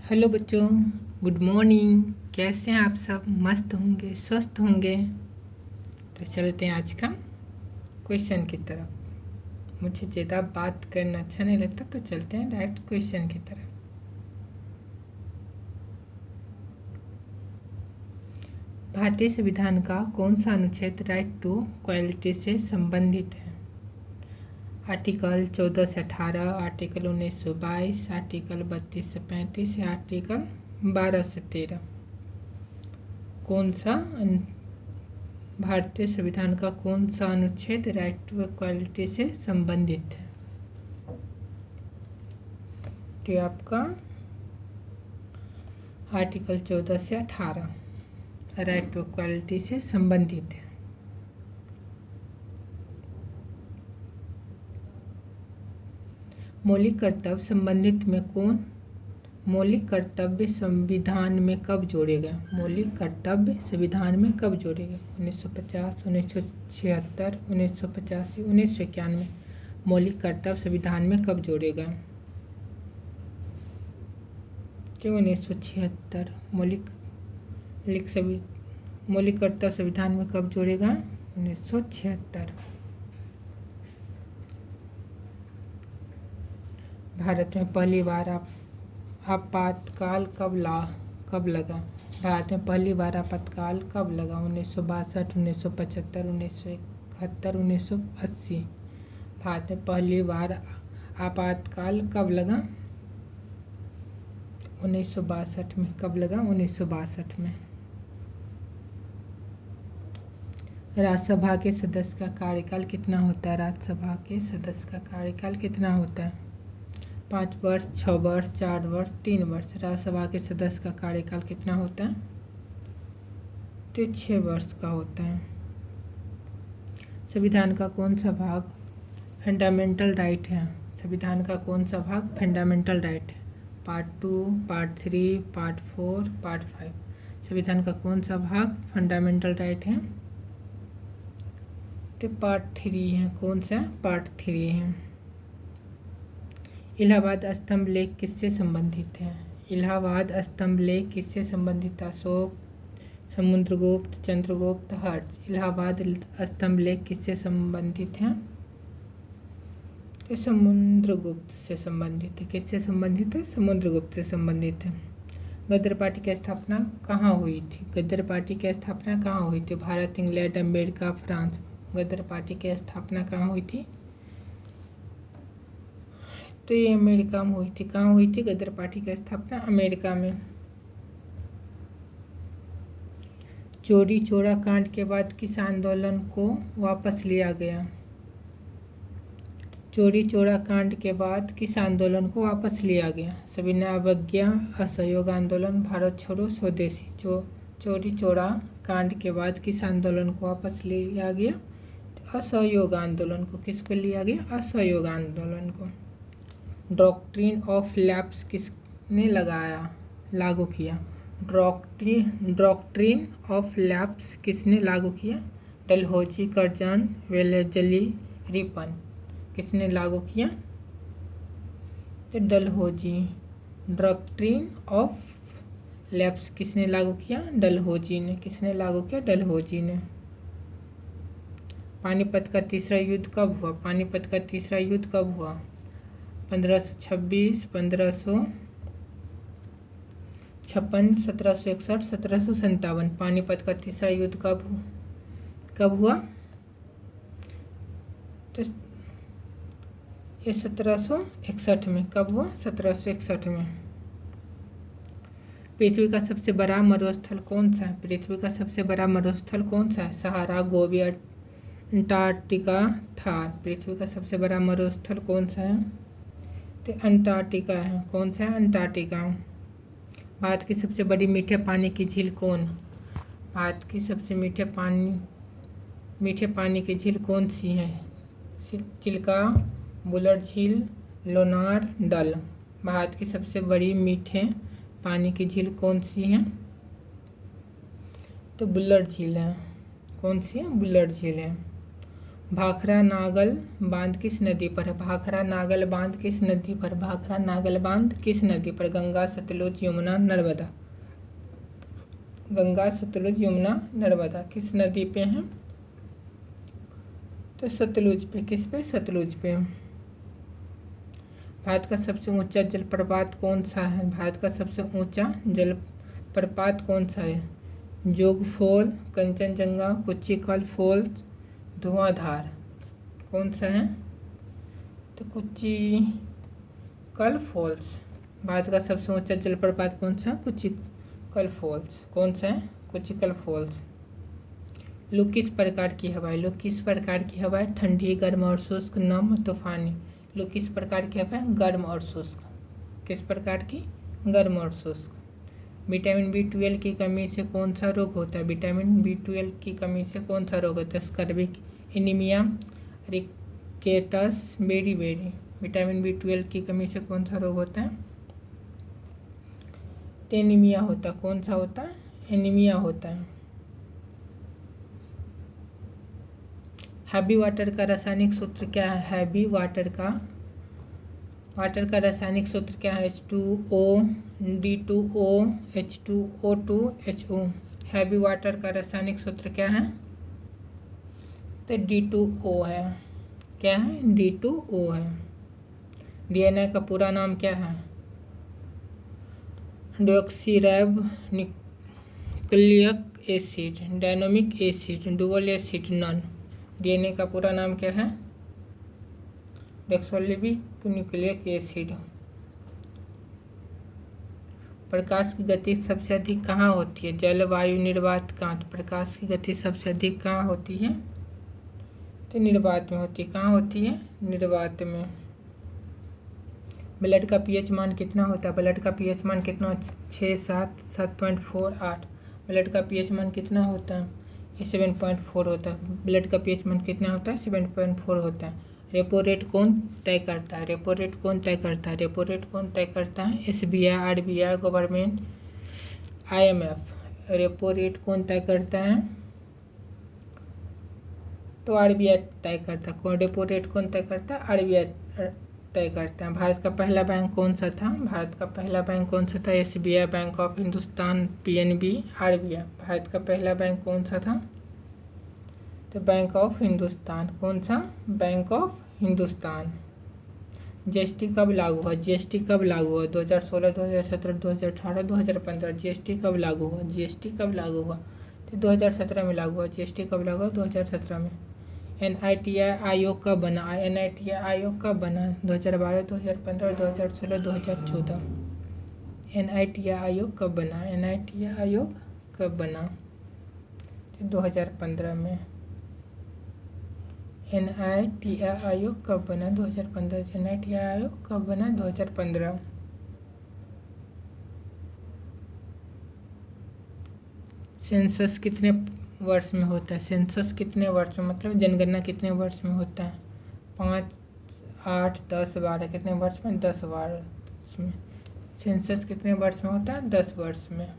Hello बच्चों, good morning. कैसे हैं आप सब? मस्त होंगे, स्वस्थ होंगे। तो चलते हैं आज का क्वेश्चन की तरफ। मुझे ज़्यादा बात करना अच्छा नहीं लगता, तो चलते हैं डायरेक्ट क्वेश्चन की तरफ। भारतीय संविधान का कौन सा अनुच्छेद राइट टू क्वालिटी से संबंधित है? आर्टिकल 14 से 18, आर्टिकल 19 से 22, आर्टिकल 32 से 35 या आर्टिकल 12 से 13। कौन सा भारतीय संविधान का कौन सा अनुच्छेद राइट टू इक्वालिटी से संबंधित है? तो आपका आर्टिकल 14 से 18 राइट टू इक्वालिटी से संबंधित है। मौलिक कर्तव्य संबंधित में कौन? मौलिक कर्तव्य संविधान में कब जोड़े गए? मौलिक कर्तव्य संविधान में कब जोड़े गए? 1950, 1976, 1985, 1991। मौलिक कर्तव्य संविधान में कब जोड़े गए? क्यों 1976? मौलिक कर्तव्य संविधान में कब जोड़े गए? 1976। भारत में पहली बार आपातकाल कब लगा? भारत में पहली बार आपातकाल कब लगा? 1962, 1975, 1971, 1980। भारत में पहली बार आपातकाल कब लगा? 1962 में। कब लगा? 1962 में। राज्यसभा के सदस्य का कार्यकाल कितना होता है? राज्यसभा के सदस्य का कार्यकाल कितना होता है? 5 वर्ष, 6 वर्ष, 4 वर्ष, 3 वर्ष। राज्यसभा के सदस्य का कार्यकाल कितना होता है? तो 6 वर्ष का होता है। संविधान का कौन सा भाग फंडामेंटल राइट है? संविधान का कौन सा भाग फंडामेंटल राइट है? Part 2, part 3, part 4, part 5। संविधान का कौन सा भाग फंडामेंटल राइट है? तो पार्ट 3 है। कौन सा? पार्ट 3 है। इलाहाबाद स्तंभ लेख किससे संबंधित है? इलाहाबाद स्तंभ लेख किससे संबंधित है? अशोक, समुद्रगुप्त, चंद्रगुप्त, हर्ष। इलाहाबाद स्तंभ लेख किससे संबंधित है? तो समुद्रगुप्त से संबंधित है। किससे संबंधित है? समुद्रगुप्त से संबंधित है। गदर पार्टी की स्थापना कहाँ हुई थी? गदर पार्टी की स्थापना कहाँ हुई थी? Bharat, England, America, France. Ghadar party की स्थापना कहाँ हुई थी? तो ये अमेरिका में हुई थी। कहाँ हुई थी गदर पार्टी की स्थापना? अमेरिका में। चौरी चौरा कांड के बाद किस आंदोलन को वापस लिया गया? चौरी चौरा कांड के बाद किस आंदोलन को वापस लिया गया? सविनय अवज्ञा, असहयोग आंदोलन, भारत छोड़ो, स्वदेशी। चौरी चौरा कांड के बाद किस आंदोलन को वापस लिया गया? असहयोग आंदोलन को। किसको लिया गया? असहयोग आंदोलन को। डॉक्ट्रिन ऑफ लैप्स किसने लागू किया? डॉक्ट्रिन ऑफ लैप्स किसने लागू किया? Dalhousie, Curzon, Wellesley, Ripon. किसने लागू किया? तो डलहौजी। डॉक्ट्रिन ऑफ लैप्स किसने लागू किया? डलहौजी ने। किसने लागू किया? डलहौजी ने। पानीपत का तीसरा युद्ध कब हुआ? पानीपत का तीसरा युद्ध कब हुआ? 1526, 1556, 1761, 1757। पानीपत का तीसरा युद्ध कब हुआ? तो ये 1761 में। कब हुआ? 1761 में। पृथ्वी का सबसे बड़ा मरुस्थल कौन सा है? पृथ्वी का सबसे बड़ा मरुस्थल कौन सा है? सहारा, गोबी, अंटार्कटिका, थार। पृथ्वी का सबसे बड़ा मरुस्थल कौन सा है? तो अंटार्कटिका है। कौन सा है? अंटार्कटिका। भारत की सबसे बड़ी मीठे पानी की झील कौन? भारत की सबसे मीठे पानी की झील कौन सी है? चिल्का, बुलर झील, लोनार, डल। भारत की सबसे बड़ी मीठे पानी की झील कौन सी है? तो बुलर झील है। कौन सी है? बुलर झील है। भाखरा नागल बांध किस नदी पर है? भाखरा नागल बांध किस नदी पर? भाखरा नागल बांध किस नदी पर? गंगा, सतलुज, यमुना, नर्मदा। गंगा, सतलुज, यमुना, नर्मदा किस नदी पे हैं? तो सतलुज पे। किस पे? सतलुज पे। भारत का सबसे ऊंचा जलप्रपात कौन सा है? भारत का सबसे ऊंचा जलप्रपात कौन सा है? जोग फॉल, कंचनजंगा, कुचिकल फॉल्स, धुआंधार। कौन सा है? तो कुचिकल फॉल्स। भारत का सबसे ऊंचा जलप्रपात कौन सा? कुचिकल फॉल्स। कौन सा है? कुचिकल फॉल्स। लू किस प्रकार की हवा है? लू किस प्रकार की हवा है? ठंडी, गर्म और शुष्क, नम, तूफानी। लू किस प्रकार की हवा है? गर्म और शुष्क। किस प्रकार की? गर्म और शुष्क। विटामिन B12 की कमी से कौन सा रोग होता है? विटामिन B12 की कमी से कौन सा रोग होता है? Scurvy, anaemia, rickets, beri. Vitamin B12 की कमी से कौन सा रोग होता है? तो एनीमिया होता है। कौन सा होता है? एनीमिया होता है। हैवी वाटर का रासायनिक सूत्र क्या है? हैवी वाटर का रासायनिक सूत्र क्या है? H2O, D2O, H2O2, HO। Heavy water का रासायनिक सूत्र क्या है? तो D2O है। क्या है? D2O है। DNA का पूरा नाम क्या है? Deoxyribo nucleic acid, dynamic acid, dual acid, none. DNA का पूरा नाम क्या है? Deoxyribo nucleic acid. प्रकाश की गति सबसे अधिक कहाँ होती है? जल, वायु, निर्वात, कांच। प्रकाश की गति सबसे अधिक कहाँ होती है? तो निर्वात में होती है। कहाँ होती है? निर्वात में। ब्लड का pH मान कितना होता है? ब्लड का pH मान कितना? 6, 7, 7.48। ब्लड का pH मान कितना होता है? ये 7.4 होता है। ब्लड का pH मान कितना होता है? 7.4 होता है। रेपो रेट कौन तय करता है? रेपो रेट कौन तय करता है? रेपो रेट कौन तय करता है? SBI, RBI, government, IMF। Repo rate कौन तय करता है? तो RBI तय करता है। कौन रेपो रेट कौन तय करता है? RBI तय करता है। भारत का पहला बैंक कौन सा था? भारत का पहला बैंक कौन सा था? SBI, bank of Hindustan, PNB, RBI। Bharat का पहला बैंक कौन सा था? तो बैंक ऑफ हिंदुस्तान। कौन सा? Bank of Hindustan. GST कब लागू हुआ? GST कब लागू हुआ? 2016, 2017, 2018, 2015। GST कब लागू हुआ? GST कब लागू हुआ? तो 2017 में लागू हुआ। GST कब लागू हुआ? 2017 में। NITI आयोग कब बना? NITI आयोग कब बना? 2012, 2015, 2016, 2014। NITI आयोग कब बना? NITI आयोग कब बना? तो 2015 में। NITI आयोग कब बना? 2015। NITI आयोग कब बना? 2015। सेंसस कितने वर्ष में होता है? सेंसस कितने वर्ष में, मतलब जनगणना कितने वर्ष में होता है? 5, 8, 10, 12। कितने वर्ष में? 10 वर्ष में। सेंसस कितने वर्ष में होता है? 10 वर्ष में।